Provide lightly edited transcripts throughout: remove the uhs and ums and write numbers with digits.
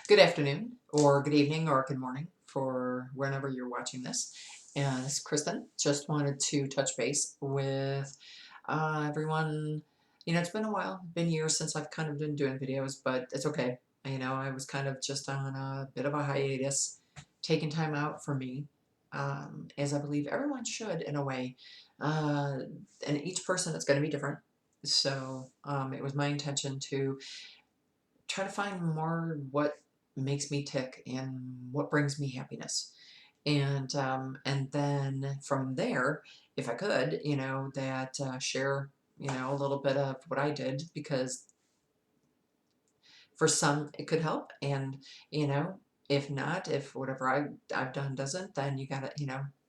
Good afternoon, or good evening, or good morning for whenever you're watching this. And this is Kristen. Just wanted to touch base with everyone. It's been a while, been years since I've kind of been doing videos, but it's okay. I was kind of just on a bit of a hiatus, taking time out for me, as I believe everyone should in a way. Uh, and each person is going to be different. So it was my intention to try to find more what makes me tick and what brings me happiness. And then from there, if I could, that share, a little bit of what I did, because for some it could help, and you know, if not, if whatever I've done doesn't, then you gotta,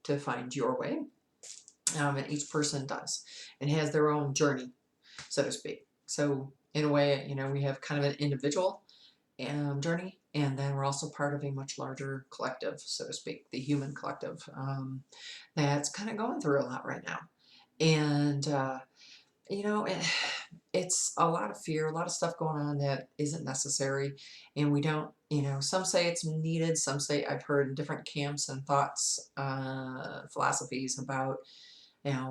to find your way. And each person does and has their own journey, so to speak. So in a way, we have kind of an individual journey, and then we're also part of a much larger collective, so to speak, the human collective, that's kind of going through a lot right now. And you know, it, it's a lot of fear, a lot of stuff going on that isn't necessary, and we don't. Some say it's needed. Some say, I've heard in different camps and thoughts, philosophies about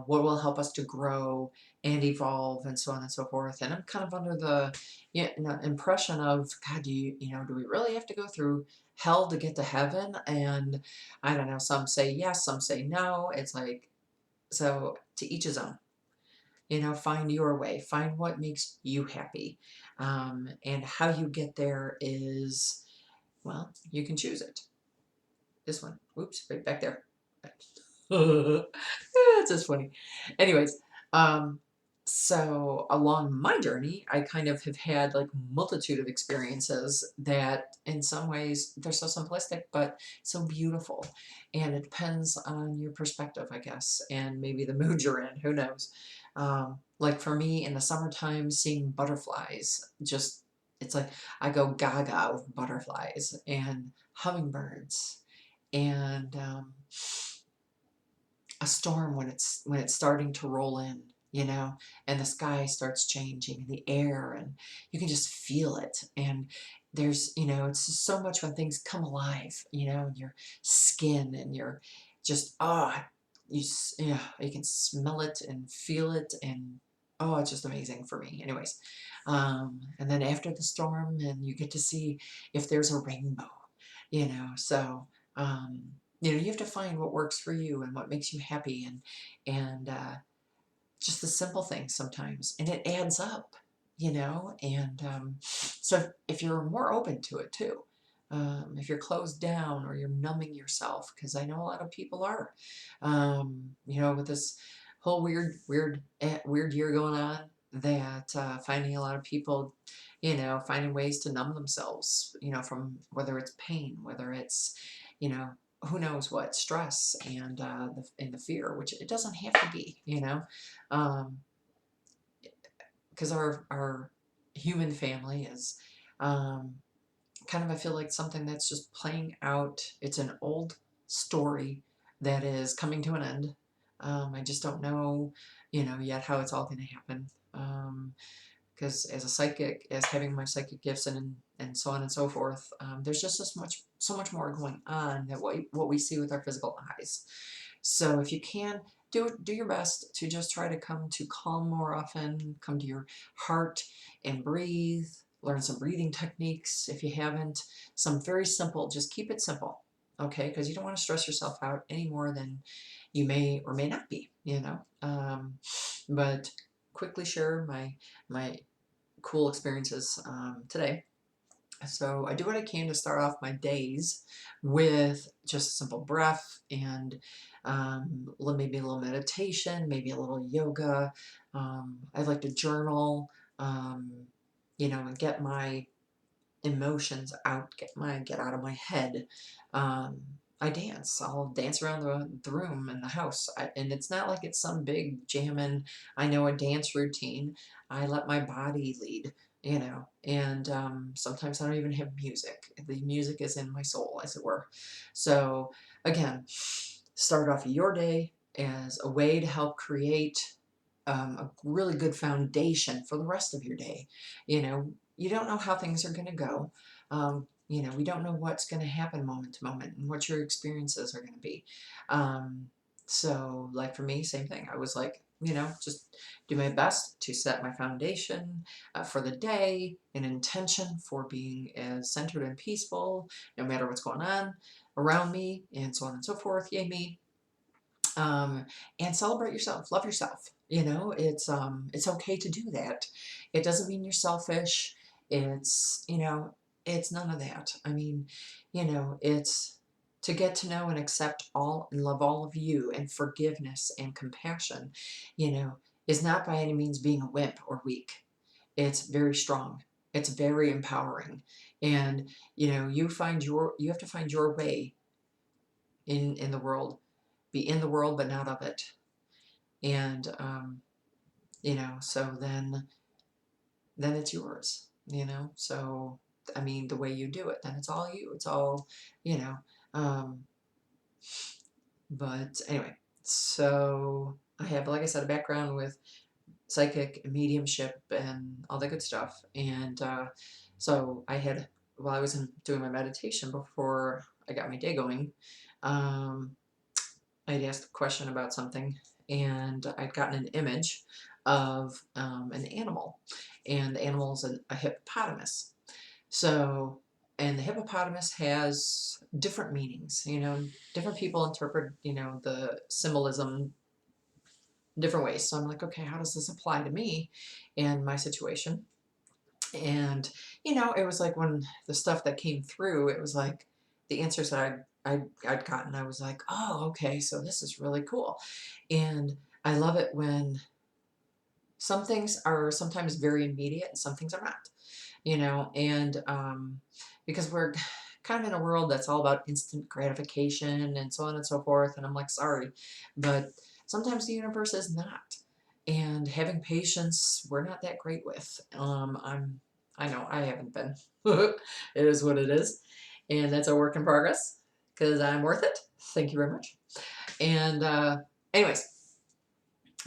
what will help us to grow and evolve and so on and so forth. And I'm kind of under the impression of, God, do we really have to go through hell to get to heaven? And I don't know, some say yes, some say no. It's like, so to each his own. Find your way, find what makes you happy. And how you get there is, well, you can choose it. This one, whoops, right back there. That's just funny. Anyways, um, so along my journey, I kind of have had like multitude of experiences that in some ways they're so simplistic, but so beautiful. And it depends on your perspective, I guess, and maybe the mood you're in, who knows. Like for me in the summertime, seeing butterflies, just, it's like I go gaga with butterflies and hummingbirds, and a storm when it's starting to roll in, and the sky starts changing, and the air, and you can just feel it. And there's, it's just so much when things come alive, in your skin, and you're just, yeah, you can smell it and feel it, and oh, it's just amazing for me. Anyways, and then after the storm, and you get to see if there's a rainbow, so um you have to find what works for you and what makes you happy, and just the simple things sometimes, and it adds up, and so if you're more open to it too, if you're closed down or you're numbing yourself, because I know a lot of people are, with this whole weird year going on, that finding a lot of people, finding ways to numb themselves, from whether it's pain, whether it's, you know, who knows what, stress, and the fear, which it doesn't have to be, um, because our human family is, um, kind of, I feel like, something that's just playing out. It's an old story that is coming to an end. I just don't know, yet how it's all going to happen. Because as a psychic, as having my psychic gifts, and so on and so forth, there's just so much more going on than what we see with our physical eyes. So if you can, do your best to just try to come to calm more often, come to your heart and breathe. Learn some breathing techniques if you haven't. Some very simple, just keep it simple, okay? Because you don't want to stress yourself out any more than you may or may not be, but quickly share my cool experiences today. So I do what I can to start off my days with just a simple breath, and maybe a little meditation, maybe a little yoga. I like to journal, and get my emotions out, get out of my head. Um, I dance. I'll dance around the room and the house, and it's not like it's some big jamming. I know a dance routine. I let my body lead, and sometimes I don't even have music. The music is in my soul, as it were. So again, start off your day as a way to help create a really good foundation for the rest of your day. You don't know how things are going to go. we don't know what's going to happen moment to moment and what your experiences are going to be. Um, so like for me, same thing. I was like, just do my best to set my foundation for the day, an intention for being as centered and peaceful, no matter what's going on around me, and so on and so forth. Yay me. um, and celebrate yourself, love yourself. It's okay to do that. It doesn't mean you're selfish. It's none of that. I mean, it's to get to know and accept all and love all of you, and forgiveness and compassion, you know, is not by any means being a wimp or weak. It's very strong. It's very empowering. And you have to find your way in the world. Be in the world but not of it. And so then it's yours. So I mean, the way you do it, then it's all you. It's all you know um but anyway, so I have, like I said, a background with psychic and mediumship and all that good stuff. And so I had, while I was doing my meditation before I got my day going, um I'd asked a question about something, and I'd gotten an image of an animal, and the animal is a hippopotamus. So, and the hippopotamus has different meanings. Different people interpret, the symbolism different ways. So I'm like, okay, how does this apply to me and my situation? And it was like when the stuff that came through, it was like the answers that I'd gotten. I was like, oh, okay, so this is really cool. And I love it when some things are sometimes very immediate and some things are not. And because we're kind of in a world that's all about instant gratification and so on and so forth. And I'm like, sorry, but sometimes the universe is not. And having patience, we're not that great with. I know I haven't been. It is what it is. And that's a work in progress, because I'm worth it. Thank you very much. And anyways,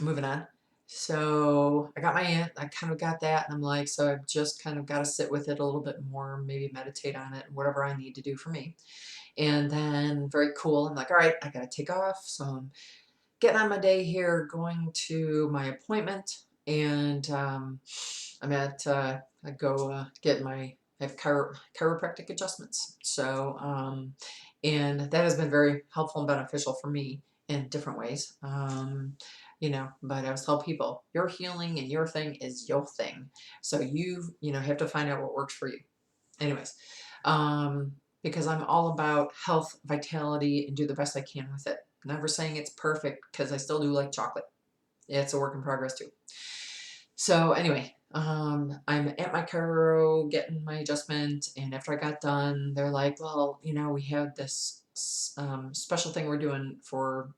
moving on. So I got my aunt, I kind of got that, and I'm like, so I've just kind of got to sit with it a little bit more, maybe meditate on it, whatever I need to do for me. And then, very cool, I'm like, all right, I got to take off. So I'm getting on my day here, going to my appointment, and I'm at, I go get I have chiropractic adjustments. So, and that has been very helpful and beneficial for me in different ways. But I always tell people, your healing and your thing is your thing. So have to find out what works for you. Anyways, because I'm all about health, vitality, and do the best I can with it. Never saying it's perfect, because I still do like chocolate. It's a work in progress too. So anyway, I'm at my chiro getting my adjustment, and after I got done, they're like, well, we have this special thing we're doing for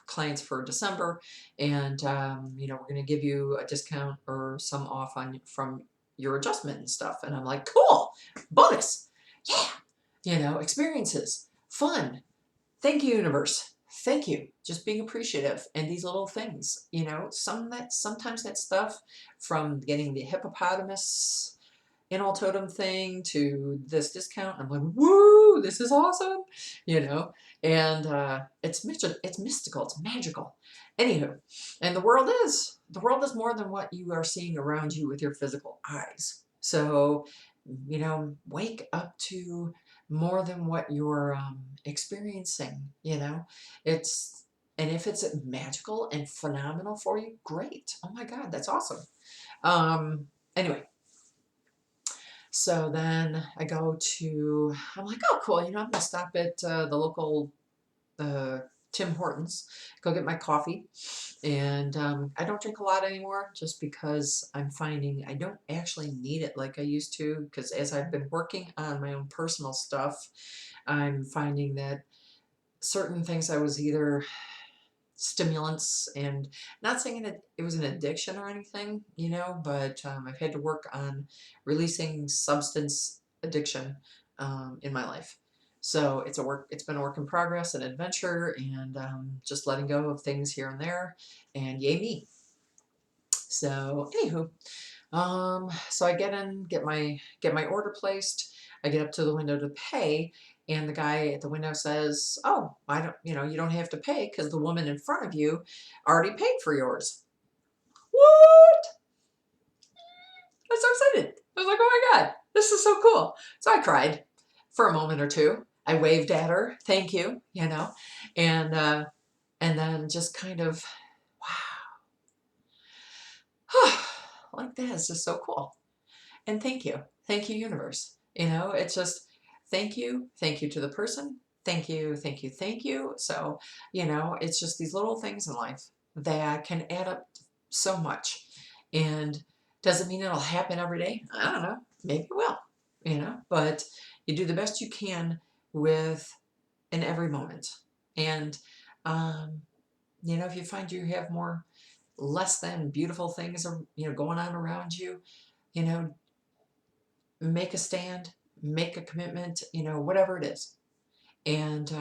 clients for December, and we're going to give you a discount or some off on from your adjustment and stuff. And I'm like, cool, bonus, yeah, experiences, fun. Thank you, universe. Thank you. Just being appreciative, and these little things, sometimes that stuff, from getting the hippopotamus animal totem thing to this discount, I'm like, woo, this is awesome, and it's mystical, it's magical. Anywho, and the world is more than what you are seeing around you with your physical eyes. So, wake up to more than what you're experiencing. It's and if it's magical and phenomenal for you, great. Oh my God, that's awesome. Anyway, so then I'm like, oh, cool. I'm going to stop at the local uh, Tim Hortons, go get my coffee. And I don't drink a lot anymore, just because I'm finding I don't actually need it like I used to. Because as I've been working on my own personal stuff, I'm finding that certain things I was either stimulants, and not saying it was an addiction or anything, but I've had to work on releasing substance addiction in my life. So it's been a work in progress, an adventure, and just letting go of things here and there, and yay me. So anywho, So I get in, get my order placed. I get up to the window to pay, and the guy at the window says, "Oh, I don't, you don't have to pay because the woman in front of you already paid for yours." What? I was so excited. I was like, "Oh my God, this is so cool." So I cried for a moment or two. I waved at her, thank you, and and then just kind of, wow, like that is just so cool. And thank you, universe. It's just thank you to the person, thank you, thank you, thank you. So, it's just these little things in life that can add up so much. And doesn't mean it'll happen every day. I don't know. Maybe it will, but you do the best you can with in every moment. And, um, if you find you have more less than beautiful things, going on around you, you know, make a stand, make a commitment, whatever it is. And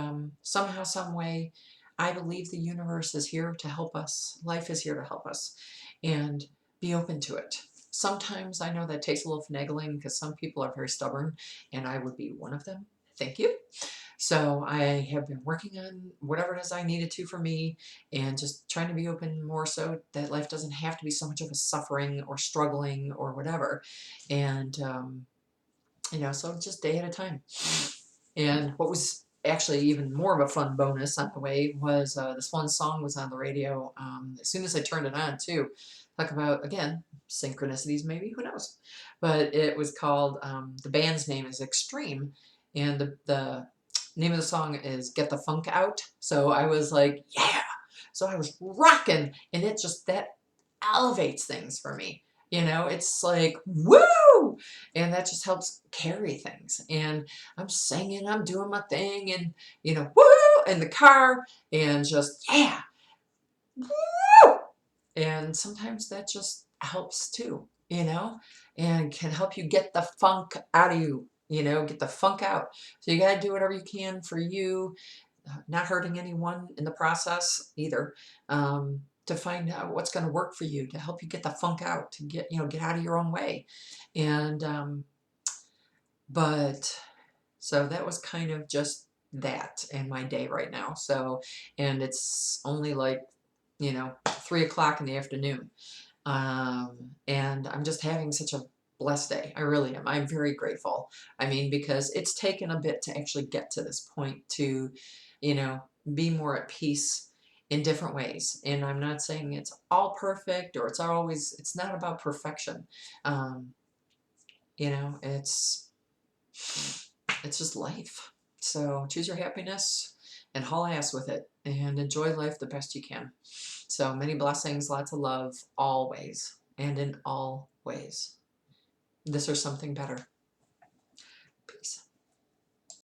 somehow, some way, I believe the universe is here to help us. Life is here to help us, and be open to it. Sometimes I know that takes a little finagling because some people are very stubborn, and I would be one of them. Thank you. So I have been working on whatever it is I needed to for me, and just trying to be open more so that life doesn't have to be so much of a suffering or struggling or whatever. And so just day at a time. And what was actually even more of a fun bonus on the way was this one song was on the radio. As soon as I turned it on, too, talk about, again, synchronicities, maybe, who knows? But it was called, the band's name is Extreme, and the name of the song is Get the Funk Out. So I was like, yeah. So I was rocking, and it just, that elevates things for me. It's like, woo! And that just helps carry things. And I'm singing, I'm doing my thing, and, woo! In the car, and just, yeah, woo! And sometimes that just helps too, and can help you get the funk out of you, get the funk out. So you got to do whatever you can for you, not hurting anyone in the process either, to find out what's going to work for you to help you get the funk out, to get out of your own way. And, but so that was kind of just that in my day right now. So, and it's only like, 3 o'clock in the afternoon. And I'm just having such a blessed day. I really am. I'm very grateful. I mean, because it's taken a bit to actually get to this point to, you know, be more at peace in different ways. And I'm not saying it's all perfect or it's not about perfection. Um, it's just life. So choose your happiness and haul ass with it and enjoy life the best you can. So many blessings, lots of love, always and in all ways. This or something better. Peace.